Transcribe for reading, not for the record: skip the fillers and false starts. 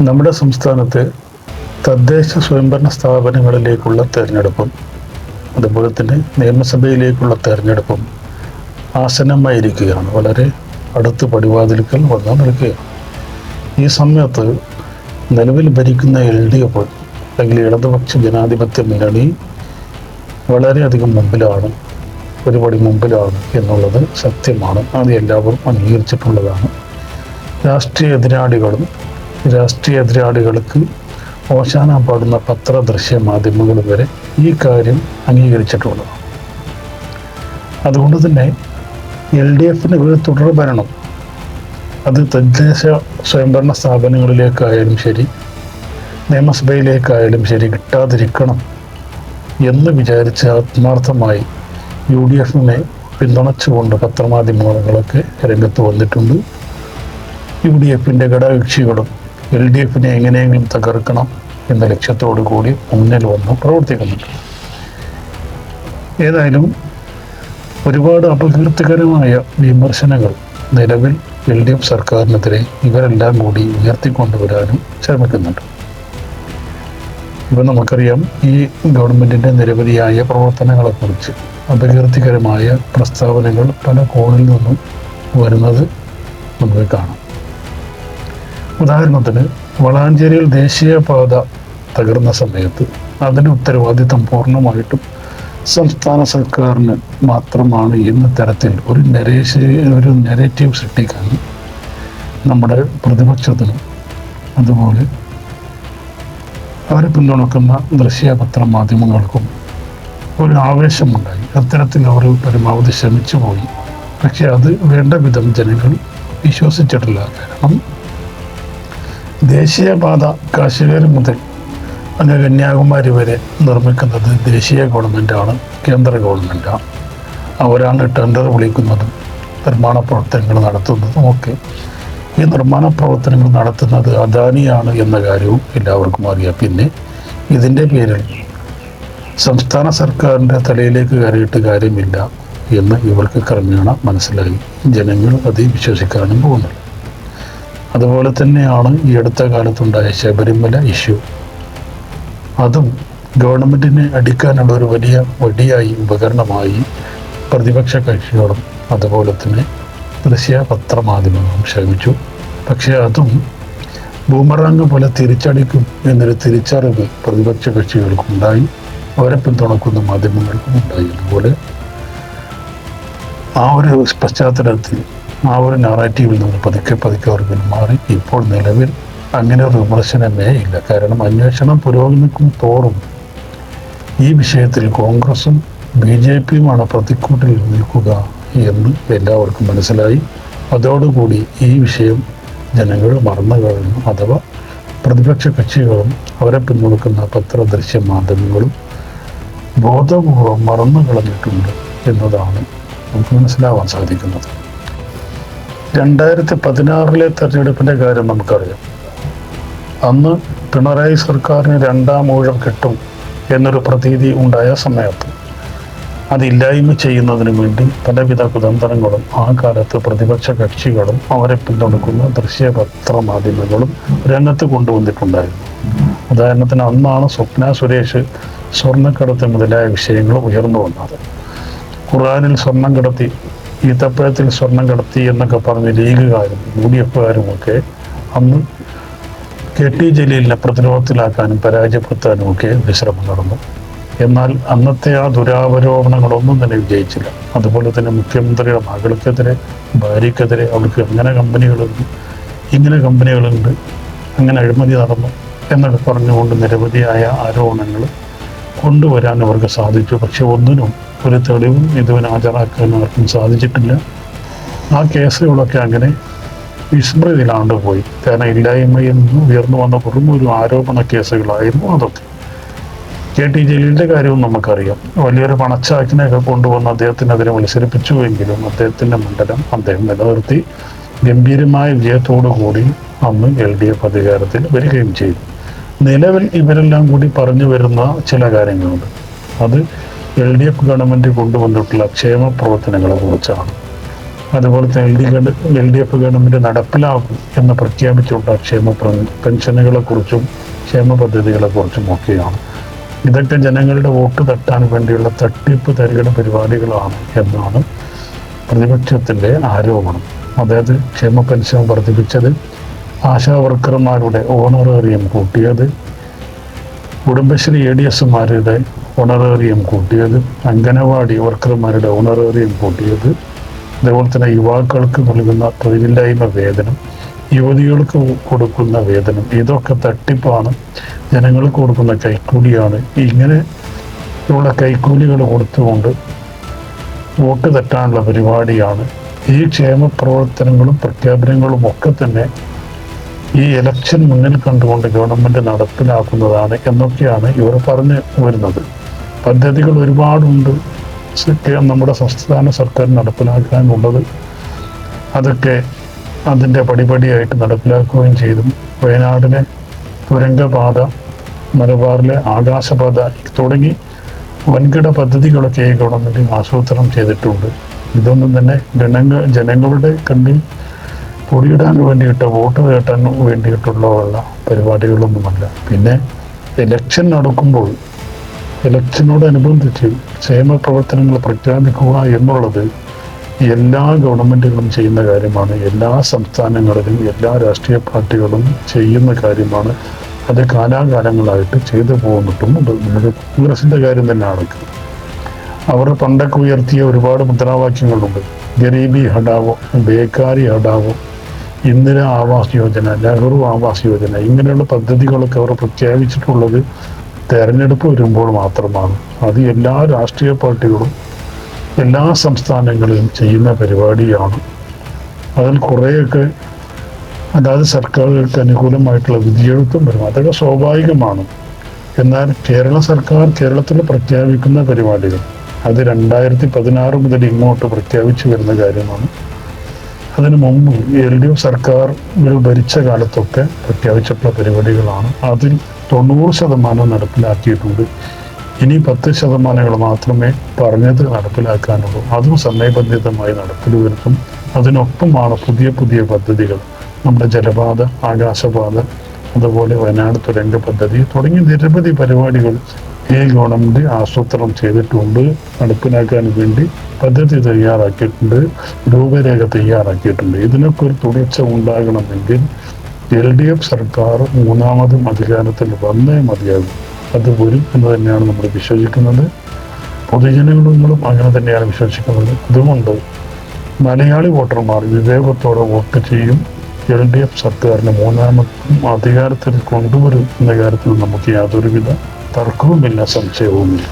നമ്മുടെ സംസ്ഥാനത്ത് തദ്ദേശ സ്വയംഭരണ സ്ഥാപനങ്ങളിലേക്കുള്ള തെരഞ്ഞെടുപ്പും അതുപോലെ തന്നെ നിയമസഭയിലേക്കുള്ള തെരഞ്ഞെടുപ്പും ആസന്നമായിരിക്കുകയാണ്. വളരെ അടുത്ത് പടിവാതിൽക്കൽ വന്നു നിൽക്കുകയാണ്. ഈ സമയത്ത് നിലവിൽ ഭരിക്കുന്ന LDF അല്ലെങ്കിൽ ഇടതുപക്ഷ ജനാധിപത്യ മുന്നണി വളരെയധികം മുമ്പിലാണ്, ഒരുപടി മുമ്പിലാണ് എന്നുള്ളത് സത്യമാണ്. അത് എല്ലാവരും അംഗീകരിച്ചിട്ടുള്ളതാണ്. രാഷ്ട്രീയ എതിരാളികൾക്ക് ഓശാനം പാടുന്ന ദൃശ്യ മാധ്യമങ്ങൾ വരെ ഈ കാര്യം അംഗീകരിച്ചിട്ടുള്ളതാണ്. അതുകൊണ്ട് തന്നെ LDFന് ഒരു തുടർ ഭരണം അത് തദ്ദേശ സ്വയംഭരണ സ്ഥാപനങ്ങളിലേക്കായാലും ശരി നിയമസഭയിലേക്കായാലും ശരി കിട്ടാതിരിക്കണം എന്ന് വിചാരിച്ച് ആത്മാർത്ഥമായി UDFനെ പിന്തുണച്ചുകൊണ്ട് പത്രമാധ്യമങ്ങളൊക്കെ രംഗത്ത് വന്നിട്ടുണ്ട്. UDFൻ്റെ ഘടകകക്ഷികളും LDFനെ എങ്ങനെയെങ്കിലും തകർക്കണം എന്ന ലക്ഷ്യത്തോടു കൂടി മുന്നിൽ വന്ന് പ്രവർത്തിക്കുന്നുണ്ട്. ഏതായാലും ഒരുപാട് അപകീർത്തികരമായ വിമർശനങ്ങൾ നിലവിൽ LDF സർക്കാരിനെതിരെ ഇവരെല്ലാം കൂടി ഉയർത്തിക്കൊണ്ടുവരാനും ശ്രമിക്കുന്നുണ്ട്. ഇപ്പം നമുക്കറിയാം, ഈ ഗവൺമെൻറ്റിൻ്റെ നിരവധിയായ പ്രവർത്തനങ്ങളെക്കുറിച്ച് അപകീർത്തികരമായ പ്രസ്താവനകൾ പല കോണിൽ നിന്നും വരുന്നത് നമുക്ക് കാണാം. ഉദാഹരണത്തിന്, വളാഞ്ചേരിയിൽ ദേശീയപാത തകർന്ന സമയത്ത് അതിൻ്റെ ഉത്തരവാദിത്തം പൂർണ്ണമായിട്ടും സംസ്ഥാന സർക്കാരിന് മാത്രമാണ് എന്ന തരത്തിൽ ഒരു നെറേറ്റീവ് സൃഷ്ടിക്കാൻ നമ്മുടെ പ്രതിപക്ഷത്തിനും അതുപോലെ അവരെ പിന്തുണക്കുന്ന ദൃശ്യപത്ര മാധ്യമങ്ങൾക്കും ഒരു ആവേശമുണ്ടായി. അത്തരത്തിൽ അവർ പരമാവധി ശ്രമിച്ചു പോയി. പക്ഷെ അത് വേണ്ട വിധം ജനങ്ങൾ വിശ്വസിച്ചിട്ടില്ല. കാരണം ദേശീയപാത കാശ്മീർ മുതൽ അങ്ങ് കന്യാകുമാരി വരെ നിർമ്മിക്കുന്നത് ദേശീയ ഗവൺമെൻറ്റാണ്, കേന്ദ്ര ഗവൺമെൻറ്റാണ്. അവരാണ് ടെൻഡർ വിളിക്കുന്നതും നിർമ്മാണ പ്രവർത്തനങ്ങൾ നടത്തുന്നതും ഒക്കെ. ഈ നിർമ്മാണ പ്രവർത്തനങ്ങൾ നടത്തുന്നത് അദാനിയാണ് എന്ന കാര്യവും എല്ലാവർക്കും അറിയാം. പിന്നെ ഇതിൻ്റെ പേരിൽ സംസ്ഥാന സർക്കാരിൻ്റെ തലയിലേക്ക് കയറിയിട്ട് കാര്യമില്ല എന്ന് ഇവർക്ക് ക്രമേണ മനസ്സിലായി. ജനങ്ങൾ അത് വിശ്വസിക്കാനും പോകുന്നില്ല. അതുപോലെ തന്നെയാണ് ഈ അടുത്ത കാലത്തുണ്ടായ ശബരിമല ഇഷ്യൂ. അതും ഗവൺമെൻറ്റിനെ അടിക്കാനുള്ള ഒരു വലിയ വടിയായി, ഉപകരണമായി പ്രതിപക്ഷ കക്ഷികളും അതുപോലെ തന്നെ പത്രമാധ്യമങ്ങളും ശ്രമിച്ചു. പക്ഷേ അതും ബൂമറാങ് പോലെ തിരിച്ചടിക്കും എന്നൊരു തിരിച്ചറിവ് പ്രതിപക്ഷ കക്ഷികൾക്കുണ്ടായി, അവരെ പിന്തുണക്കുന്ന മാധ്യമങ്ങൾക്കും ഉണ്ടായി. അതുപോലെ ആ ഒരു പശ്ചാത്തലത്തിൽ ആ ഒരു നറേറ്റീവിൽ നിന്ന് പതുക്കെ അവർ പിന്മാറി. ഇപ്പോൾ നിലവിൽ അങ്ങനെ ഒരു വിമർശനമേ ഇല്ല. കാരണം അന്വേഷണം പുരോഗമിക്കും തോറും ഈ വിഷയത്തിൽ കോൺഗ്രസും BJPയുമാണ് പ്രതിക്കൂട്ടിൽ നിൽക്കുക എന്ന് എല്ലാവർക്കും മനസ്സിലായി. അതോടുകൂടി ഈ വിഷയം ജനങ്ങൾ മറന്നു കഴിഞ്ഞു. അഥവാ പ്രതിപക്ഷ കക്ഷികളും അവരെ പിന്തുണക്കുന്ന ദൃശ്യ മാധ്യമങ്ങളും ബോധപൂർവം മറന്നു കളഞ്ഞിട്ടുണ്ട് എന്നതാണ് നമുക്ക് മനസ്സിലാവാൻ സാധിക്കുന്നത്. 2016 തെരഞ്ഞെടുപ്പിൻ്റെ കാര്യം നമുക്കറിയാം. അന്ന് പിണറായി സർക്കാരിന് 2ാം ഊഴം കിട്ടും എന്നൊരു പ്രതീതി ഉണ്ടായ സമയത്ത് അതില്ലായ്മ ചെയ്യുന്നതിന് വേണ്ടി പലവിധ കുതന്ത്രങ്ങളും ആ കാലത്ത് പ്രതിപക്ഷ കക്ഷികളും അവരെ പിന്തുണക്കുന്ന ദൃശ്യപത്ര മാധ്യമങ്ങളും രംഗത്ത് കൊണ്ടുവന്നിട്ടുണ്ടായിരുന്നു. ഉദാഹരണത്തിന്, അന്നാണ് സ്വപ്ന സുരേഷ് സ്വർണ്ണക്കടത്ത് മുതലായ വിഷയങ്ങൾ ഉയർന്നു വന്നത്. ഖുർആനിൽ സ്വർണം കടത്തി, ഈത്തപ്പഴത്തിൽ സ്വർണം കടത്തി എന്നൊക്കെ പറഞ്ഞ് ലീഗുകാരും UDFകാരും ഒക്കെ അന്ന് KT ജലീലിനെ പ്രതിരോധത്തിലാക്കാനും പരാജയപ്പെടുത്താനും ഒക്കെ വിശ്രമം നടന്നു. എന്നാൽ അന്നത്തെ ആ ദുരാരോപണങ്ങളൊന്നും തന്നെ വിജയിച്ചില്ല. അതുപോലെ തന്നെ മുഖ്യമന്ത്രിയുടെ മകൾക്കെതിരെ, ഭാര്യക്കെതിരെ അവർക്ക് അങ്ങനെ കമ്പനികളുണ്ട്, ഇങ്ങനെ കമ്പനികളുണ്ട്, അങ്ങനെ അഴിമതി നടന്നു എന്നൊക്കെ പറഞ്ഞുകൊണ്ട് നിരവധിയായ ആരോപണങ്ങൾ കൊണ്ടുവരാൻ അവർക്ക് സാധിച്ചു. പക്ഷെ ഒന്നിനും ഒരു തെളിവും ഇതുവരെ ഹാജരാക്കാൻ ആർക്കും സാധിച്ചിട്ടില്ല. ആ കേസുകളൊക്കെ അങ്ങനെ വിസ്മൃതിയിലാണ്ട് പോയി. കാരണം ഇല്ലായ്മയിൽ നിന്ന് ഉയർന്നു വന്ന വെറും ഒരു ആരോപണ കേസുകളായിരുന്നു അതൊക്കെ. KT ജലീലിൻ്റെ കാര്യവും നമുക്കറിയാം. വലിയൊരു പണച്ചാക്കിനെയൊക്കെ കൊണ്ടുവന്ന് അദ്ദേഹത്തിനെതിരെ മത്സരിപ്പിച്ചുവെങ്കിലും അദ്ദേഹത്തിൻ്റെ മണ്ഡലം അദ്ദേഹം നിലനിർത്തി ഗംഭീരമായ വിജയത്തോടു കൂടി അന്ന് LDF അധികാരത്തിൽ വരികയും ചെയ്തു. നിലവിൽ ഇവരെല്ലാം കൂടി പറഞ്ഞു വരുന്ന ചില കാര്യങ്ങളുണ്ട്. അത് LDF ഗവൺമെൻറ് കൊണ്ടുവന്നിട്ടുള്ള ക്ഷേമ പ്രവർത്തനങ്ങളെ കുറിച്ചാണ്. അതുപോലെ തന്നെ LDF ഗവൺമെന്റ് നടപ്പിലാക്കും എന്ന് പ്രഖ്യാപിച്ചുള്ള പെൻഷനുകളെ കുറിച്ചും ക്ഷേമ പദ്ധതികളെ കുറിച്ചും ഒക്കെയാണ്. ഇതൊക്കെ ജനങ്ങളുടെ വോട്ട് തട്ടാൻ വേണ്ടിയുള്ള തട്ടിപ്പ് തരികിട പരിപാടികളാണ് എന്നാണ് പ്രതിപക്ഷത്തിന്റെ ആരോപണം. അതായത് ക്ഷേമ പെൻഷൻ വർദ്ധിപ്പിച്ചത്, ആശാ വർക്കർമാരുടെ ഓണറേറിയം കൂട്ടിയത്, കുടുംബശ്രീ ADSമാരുടെ ഓണറേറിയം കൂട്ടിയത്, അംഗനവാടി വർക്കർമാരുടെ ഓണറേറിയം കൂട്ടിയത്, അതുപോലെ തന്നെ യുവാക്കൾക്ക് നൽകുന്ന തൊഴിലില്ലായ്മ വേതനം, യുവതികൾക്ക് കൊടുക്കുന്ന വേതനം, ഇതൊക്കെ തട്ടിപ്പാണ്, ജനങ്ങൾക്ക് കൊടുക്കുന്ന കൈക്കൂലിയാണ്. ഇങ്ങനെയുള്ള കൈക്കൂലികൾ കൊടുത്തുകൊണ്ട് വോട്ട് തെറ്റാനുള്ള പരിപാടിയാണ്. ഈ ക്ഷേമ പ്രവർത്തനങ്ങളും പ്രഖ്യാപനങ്ങളും ഒക്കെ തന്നെ ഈ ഇലക്ഷൻ മുന്നിൽ കണ്ടുകൊണ്ട് ഗവൺമെന്റ് നടപ്പിലാക്കുന്നതാണ് എന്നൊക്കെയാണ് ഇവർ പറഞ്ഞു വരുന്നത്. പദ്ധതികൾ ഒരുപാടുണ്ട് നമ്മുടെ സംസ്ഥാന സർക്കാർ നടപ്പിലാക്കാനുള്ളത്. അതൊക്കെ അതിൻ്റെ പടിപടിയായിട്ട് നടപ്പിലാക്കുകയും ചെയ്തു. വയനാടിലെ തുരങ്കപാത, മലബാറിലെ ആകാശപാത തുടങ്ങി വൻകിട പദ്ധതികളൊക്കെ ഈ ഗവൺമെന്റ് ആസൂത്രണം ചെയ്തിട്ടുണ്ട്. ഇതൊന്നും തന്നെ ജനങ്ങളുടെ കണ്ണിൽ പൊടിയിടാൻ വേണ്ടിയിട്ട്, വോട്ട് നേട്ടാൻ വേണ്ടിയിട്ടുള്ള പരിപാടികളൊന്നുമല്ല. പിന്നെ ഇലക്ഷൻ നടക്കുമ്പോൾ ഇലക്ഷനോടനുബന്ധിച്ച് ക്ഷേമ പ്രവർത്തനങ്ങൾ പ്രഖ്യാപിക്കുക എന്നുള്ളത് എല്ലാ ഗവൺമെന്റുകളും ചെയ്യുന്ന കാര്യമാണ്. എല്ലാ സംസ്ഥാനങ്ങളിലും എല്ലാ രാഷ്ട്രീയ പാർട്ടികളും ചെയ്യുന്ന കാര്യമാണ്. അത് കാലാകാലങ്ങളായിട്ട് ചെയ്തു പോകുന്നിട്ടുമുണ്ട്. നമുക്ക് കോൺഗ്രസിന്റെ കാര്യം തന്നെ ആണെങ്കിൽ അവർ പണ്ടൊക്കെ ഉയർത്തിയ ഒരുപാട് മുദ്രാവാക്യങ്ങളുണ്ട്. ഗരീബി ഹടാവോ, ബേക്കാരി ഹടാവോ, ഇന്ദിര ആവാസ് യോജന, നെഹ്റു ആവാസ് യോജന, ഇങ്ങനെയുള്ള പദ്ധതികളൊക്കെ അവർ പ്രഖ്യാപിച്ചിട്ടുള്ളത് തെരഞ്ഞെടുപ്പ് വരുമ്പോൾ മാത്രമാണ്. അത് എല്ലാ രാഷ്ട്രീയ പാർട്ടികളും എല്ലാ സംസ്ഥാനങ്ങളിലും ചെയ്യുന്ന പരിപാടിയാണ്. അതിൽ കുറേയൊക്കെ അതായത് സർക്കാരുകൾക്ക് അനുകൂലമായിട്ടുള്ള വിധിയെഴുത്തും വരും. അതൊക്കെ സ്വാഭാവികമാണ്. എന്നാൽ കേരള സർക്കാർ കേരളത്തിൽ പ്രഖ്യാപിക്കുന്ന പരിപാടികൾ അത് 2016 മുതൽ ഇങ്ങോട്ട് പ്രഖ്യാപിച്ചു വരുന്ന കാര്യമാണ്. അതിനു മുമ്പ് LDF സർക്കാർ ഭരിച്ച കാലത്തൊക്കെ പ്രഖ്യാപിച്ചിട്ടുള്ള പരിപാടികളാണ്. അതിൽ 90% നടപ്പിലാക്കിയിട്ടുണ്ട്. ഇനി 10% മാത്രമേ പറഞ്ഞത് നടപ്പിലാക്കാനുള്ളൂ. അതും സമയബന്ധിതമായി നടപ്പിൽ വരുത്തും. അതിനൊപ്പമാണ് പുതിയ പുതിയ പദ്ധതികൾ, നമ്മുടെ ജലപാത, ആകാശപാത, അതുപോലെ വയനാട് തുരങ്ക പദ്ധതി തുടങ്ങിയ നിരവധി പരിപാടികൾ ഈ ഗവൺമെന്റ് ആസൂത്രണം ചെയ്തിട്ടുണ്ട്. നടപ്പിലാക്കാൻ വേണ്ടി പദ്ധതി തയ്യാറാക്കിയിട്ടുണ്ട്, രൂപരേഖ തയ്യാറാക്കിയിട്ടുണ്ട്. ഇതിനൊക്കെ ഒരു തുടർച്ച ഉണ്ടാകണമെങ്കിൽ LDF സർക്കാർ മൂന്നാമതും അധികാരത്തിൽ വന്നേ മതിയാകും. അത് വരും എന്ന് തന്നെയാണ് നമ്മൾ വിശ്വസിക്കുന്നത്. പൊതുജനങ്ങളും അങ്ങനെ തന്നെയാണ് വിശ്വസിക്കുന്നത്. അതുകൊണ്ട് മലയാളി വോട്ടർമാർ വിവേകത്തോടെ വോട്ട് ചെയ്യും. LDF സർക്കാരിനെ മൂന്നാമതും അധികാരത്തിൽ കൊണ്ടുവരും എന്ന കാര്യത്തിൽ നമുക്ക് യാതൊരുവിധ തർക്കവുമില്ല, സംശയവുമില്ല.